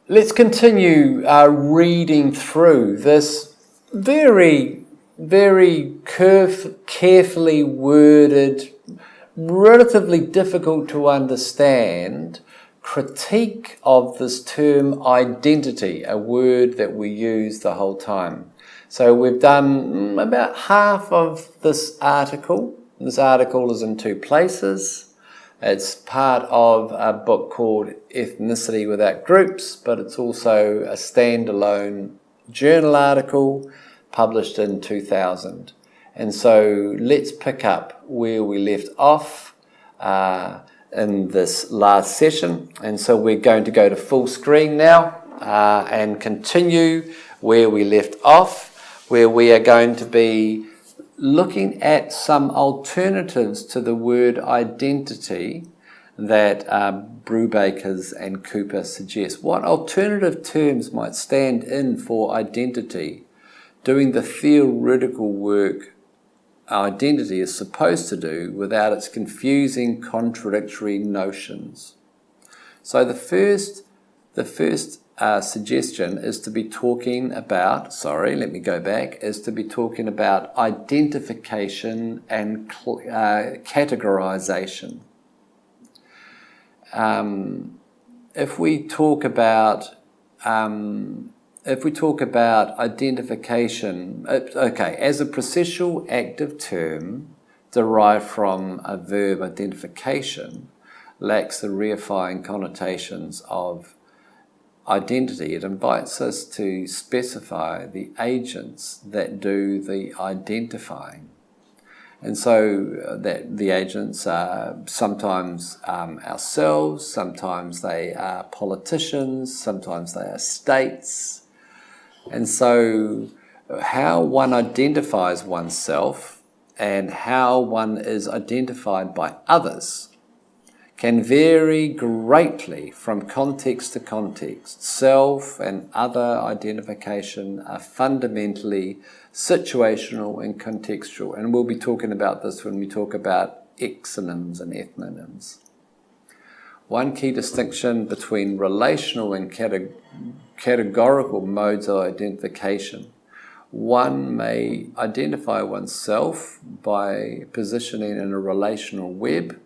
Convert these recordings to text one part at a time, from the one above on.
Let's continue reading through this very, very carefully worded, relatively difficult to understand critique of this term identity, a word that we use the whole time. So we've done about half of this article. This article is in two places. It's part of a book called Ethnicity Without Groups, but it's also a standalone journal article published in 2000. And so let's pick up where we left off in this last session. And so we're going to go to full screen now and continue where we left off, where we are going to be looking at some alternatives to the word identity that Brubaker and Cooper suggest. What alternative terms might stand in for identity, doing the theoretical work identity is supposed to do without its confusing, contradictory notions? So the first suggestion is to be talking about, is to be talking about identification and categorization. If we talk about identification, as a processual active term derived from a verb identification, lacks the reifying connotations of identity. It invites us to specify the agents that do the identifying. And so that the agents are sometimes ourselves, sometimes they are politicians, sometimes they are states. And so how one identifies oneself and how one is identified by others can vary greatly from context to context. Self and other identification are fundamentally situational and contextual, and we'll be talking about this when we talk about exonyms and ethnonyms. One key distinction between relational and categorical modes of identification. One may identify oneself by positioning in a relational web.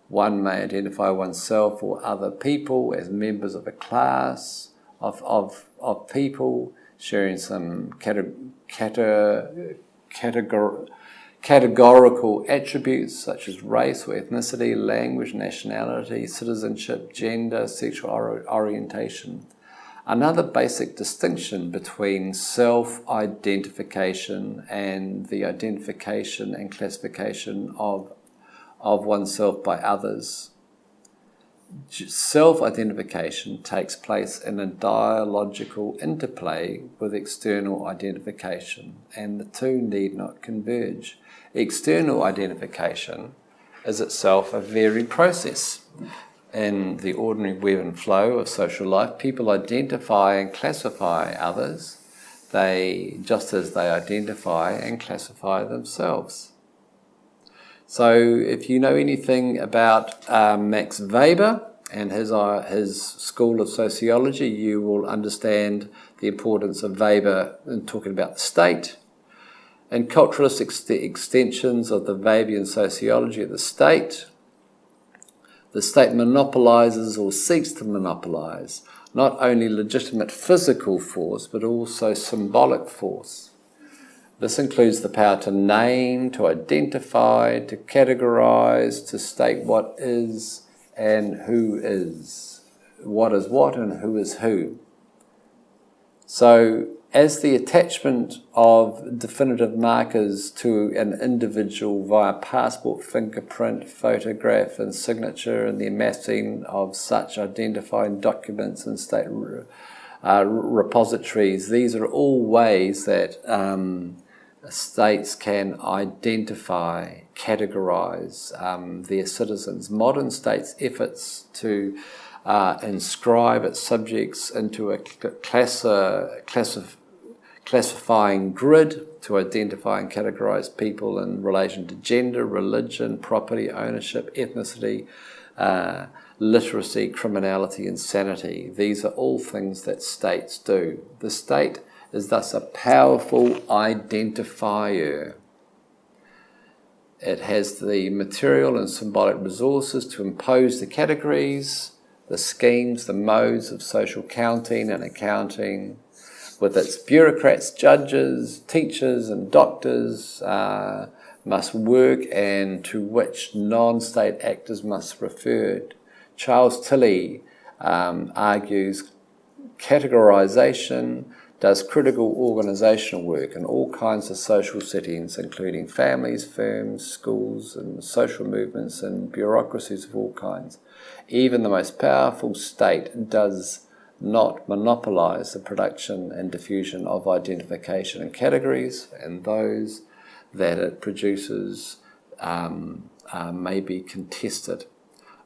One may identify oneself or other people as members of a class of people, sharing some categorical attributes such as race or ethnicity, language, nationality, citizenship, gender, sexual orientation. Another basic distinction between self-identification and the identification and classification of oneself by others. Self-identification takes place in a dialogical interplay with external identification, and the two need not converge. External identification is itself a varied process. In the ordinary web and flow of social life, people identify and classify others, just as they identify and classify themselves. So if you know anything about Max Weber and his school of sociology, you will understand the importance of Weber in talking about the state. And culturalist extensions of the Weberian sociology of the state monopolizes or seeks to monopolize not only legitimate physical force, but also symbolic force. This includes the power to name, to identify, to categorize, to state what is and who is, what is what and who is who. So, as the attachment of definitive markers to an individual via passport, fingerprint, photograph and signature, and the amassing of such identifying documents in state repositories, these are all ways that states can identify, categorize their citizens. Modern states' efforts to inscribe its subjects into a classifying grid to identify and categorize people in relation to gender, religion, property ownership, ethnicity, literacy, criminality, and sanity. These are all things that states do. The state is thus a powerful identifier. It has the material and symbolic resources to impose the categories, the schemes, the modes of social counting and accounting, with its bureaucrats, judges, teachers, and doctors must work, and to which non-state actors must refer. Charles Tilley argues categorization does critical organizational work in all kinds of social settings, including families, firms, schools, and social movements and bureaucracies of all kinds. Even the most powerful state does not monopolize the production and diffusion of identification and categories, and those that it produces may be contested.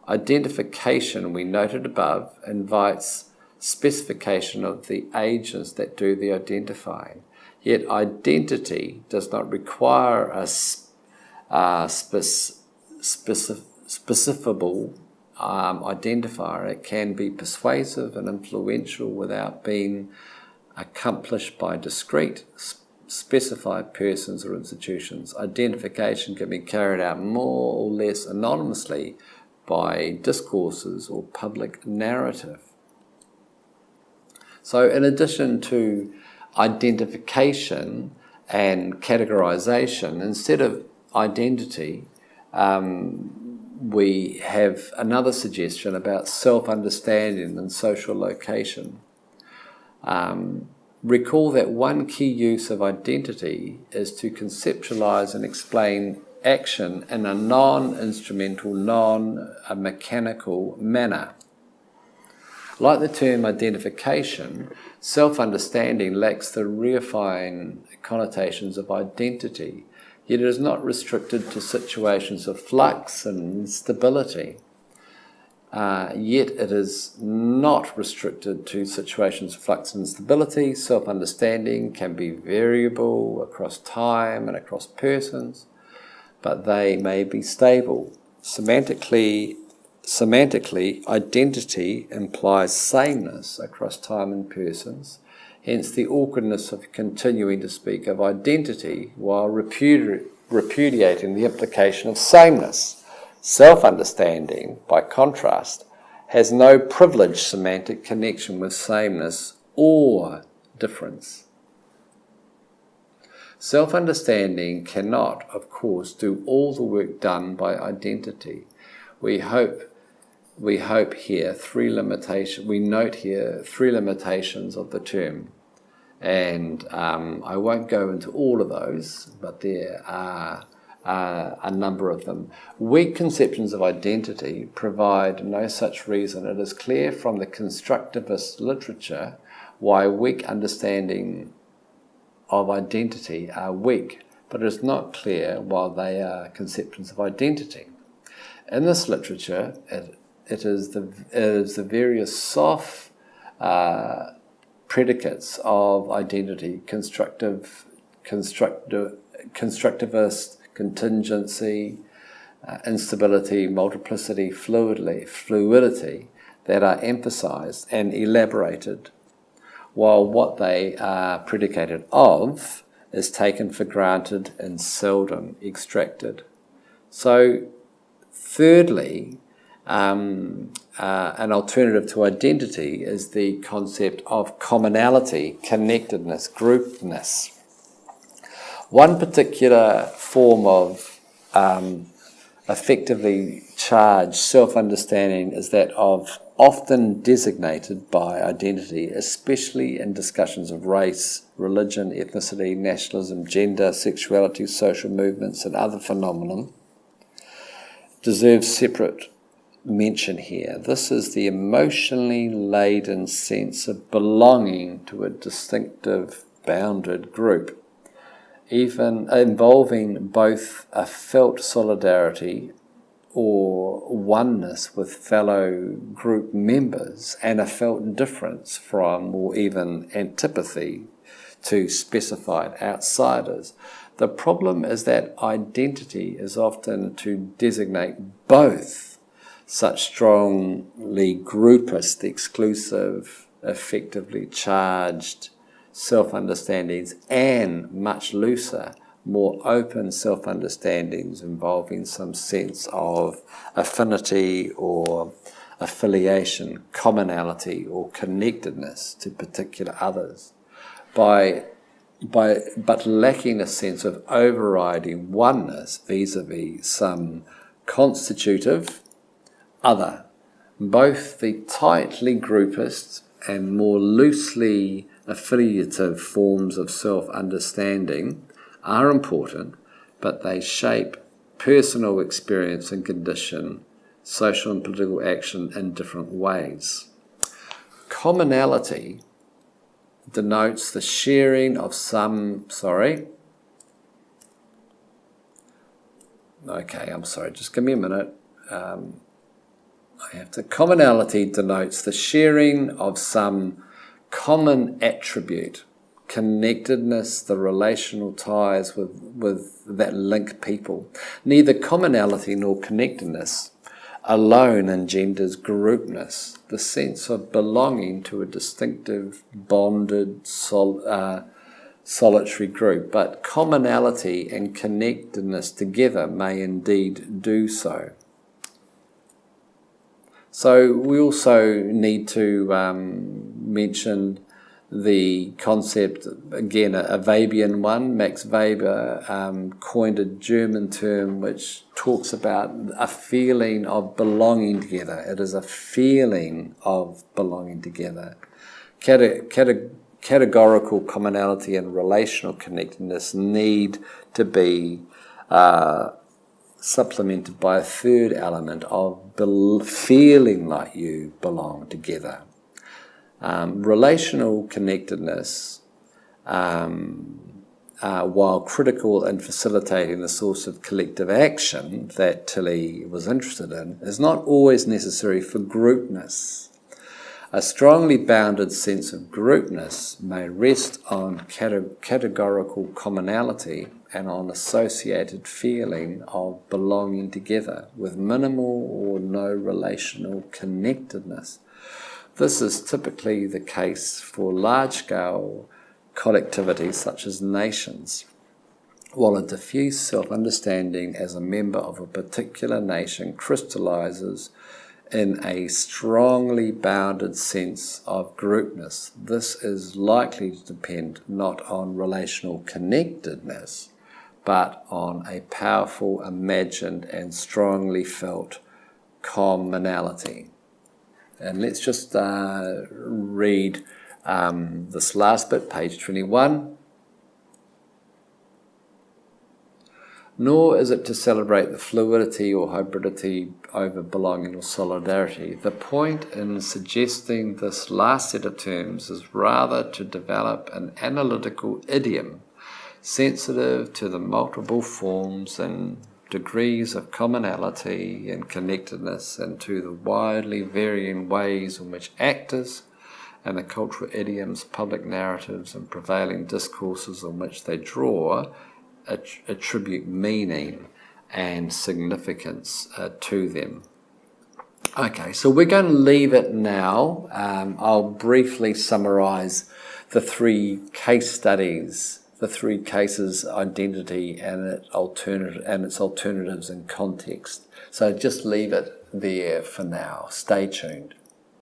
Identification, we noted above, invites specification of the agents that do the identifying. Yet identity does not require a specifiable identifier. It can be persuasive and influential without being accomplished by discrete, specified persons or institutions. Identification can be carried out more or less anonymously by discourses or public narrative. So in addition to identification and categorization, instead of identity, we have another suggestion about self-understanding and social location. Recall that one key use of identity is to conceptualize and explain action in a non-instrumental, non-mechanical manner. Like the term identification, self-understanding lacks the reifying connotations of identity, yet it is not restricted to situations of flux and instability. Yet it is not restricted to situations of flux and instability. Self-understanding can be variable across time and across persons, but they may be stable. Semantically, identity implies sameness across time and persons, hence the awkwardness of continuing to speak of identity while repudiating the implication of sameness. Self-understanding, by contrast, has no privileged semantic connection with sameness or difference. Self-understanding cannot, of course, do all the work done by identity. We note here three limitations of the term, and I won't go into all of those, but there are a number of them. Weak conceptions of identity provide no such reason. It is clear from the constructivist literature why weak understanding of identity are weak, but it is not clear why they are conceptions of identity. In this literature, it is the various soft predicates of identity: constructivist, contingency, instability, multiplicity, fluidity, that are emphasized and elaborated, while what they are predicated of is taken for granted and seldom extracted. So, thirdly, an alternative to identity is the concept of commonality, connectedness, groupness. One particular form of effectively charged self-understanding is that of often designated by identity, especially in discussions of race, religion, ethnicity, nationalism, gender, sexuality, social movements, and other phenomena, deserves separate mention here. This is the emotionally laden sense of belonging to a distinctive, bounded group, even involving both a felt solidarity or oneness with fellow group members and a felt difference from, or even antipathy to specified outsiders. The problem is that identity is often to designate both such strongly groupist, exclusive, effectively charged self-understandings and much looser, more open self-understandings involving some sense of affinity or affiliation, commonality or connectedness to particular others, but lacking a sense of overriding oneness vis-a-vis some constitutive other. Both the tightly groupist and more loosely affiliative forms of self-understanding are important, but they shape personal experience and condition, social and political action in different ways. Commonality denotes the sharing of some, just give me a minute. Commonality denotes the sharing of some common attribute, connectedness, the relational ties with that link people. Neither commonality nor connectedness alone engenders groupness, the sense of belonging to a distinctive, bonded, solitary group, but commonality and connectedness together may indeed do so. So we also need to mention the concept, again, a Webian one. Max Weber coined a German term which talks about a feeling of belonging together. It is a feeling of belonging together. Categorical commonality and relational connectedness need to be supplemented by a third element of feeling like you belong together. Relational connectedness, while critical in facilitating the source of collective action that Tilly was interested in, is not always necessary for groupness. A strongly bounded sense of groupness may rest on categorical commonality and on associated feeling of belonging together with minimal or no relational connectedness. This is typically the case for large-scale collectivities such as nations, while a diffuse self-understanding as a member of a particular nation crystallizes in a strongly bounded sense of groupness. This is likely to depend not on relational connectedness, but on a powerful, imagined, and strongly felt commonality. And let's just read this last bit, page 21. Nor is it to celebrate the fluidity or hybridity over belonging or solidarity. The point in suggesting this last set of terms is rather to develop an analytical idiom sensitive to the multiple forms and degrees of commonality and connectedness, and to the widely varying ways in which actors and the cultural idioms, public narratives, and prevailing discourses on which they draw attribute meaning and significance to them. Okay, so we're going to leave it now. I'll briefly summarise the three case studies, the three cases, identity and its alternatives in context. So just leave it there for now. Stay tuned.